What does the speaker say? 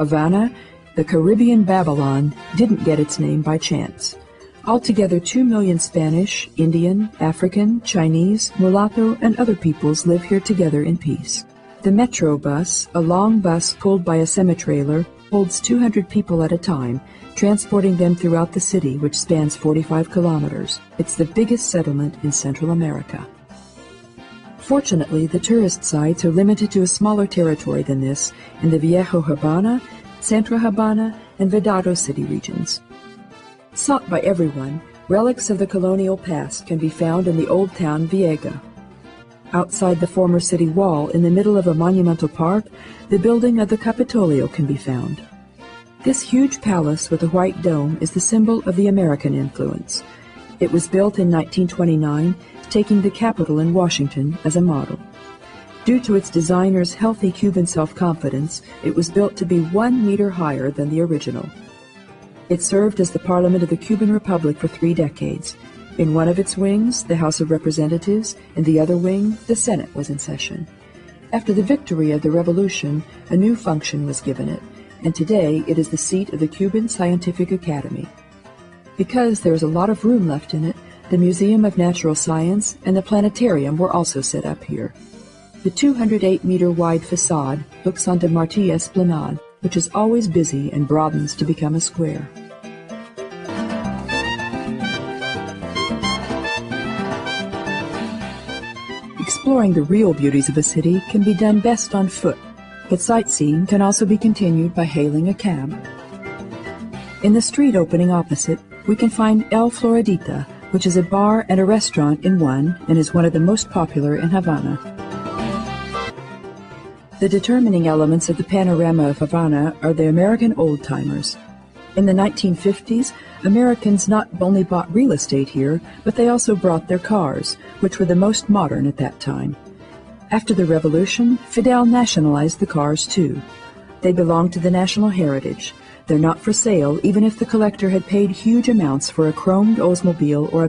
Havana, the Caribbean Babylon, didn't get its name by chance. Altogether 2 million Spanish, Indian, African, Chinese, mulatto, and other peoples live here together in peace. The Metro bus, a long bus pulled by a semi-trailer, holds 200 people at a time, transporting them throughout the city, which spans 45 kilometers. It's the biggest settlement in Central America. Fortunately, the tourist sites are limited to a smaller territory than this in the Viejo Habana, Centro Habana, and Vedado city regions. Sought by everyone, relics of the colonial past can be found in the old town Viega. Outside the former city wall, in the middle of a monumental park, the building of the Capitolio can be found. This huge palace with a white dome is the symbol of the American influence. It was built in 1929, taking the Capitol in Washington as a model. Due to its designer's healthy Cuban self-confidence, it was built to be 1 meter higher than the original. It served as the Parliament of the Cuban Republic for 3 decades. In one of its wings, the House of Representatives, in the other wing, the Senate was in session. After the victory of the Revolution, a new function was given it, and today it is the seat of the Cuban Scientific Academy. Because there is a lot of room left in it, the Museum of Natural Science and the planetarium were also set up here. The 208-meter-wide facade looks onto Martí Esplanade, which is always busy and broadens to become a square. Exploring the real beauties of a city can be done best on foot, but sightseeing can also be continued by hailing a cab. In the street opening opposite, we can find El Floridita, which is a bar and a restaurant in one and is one of the most popular in Havana. The determining elements of the panorama of Havana are the American old-timers. In the 1950s, Americans not only bought real estate here, but they also brought their cars, which were the most modern at that time. After the Revolution, Fidel nationalized the cars too. They belong to the national heritage. They're not for sale, even if the collector had paid huge amounts for a chromed Oldsmobile or a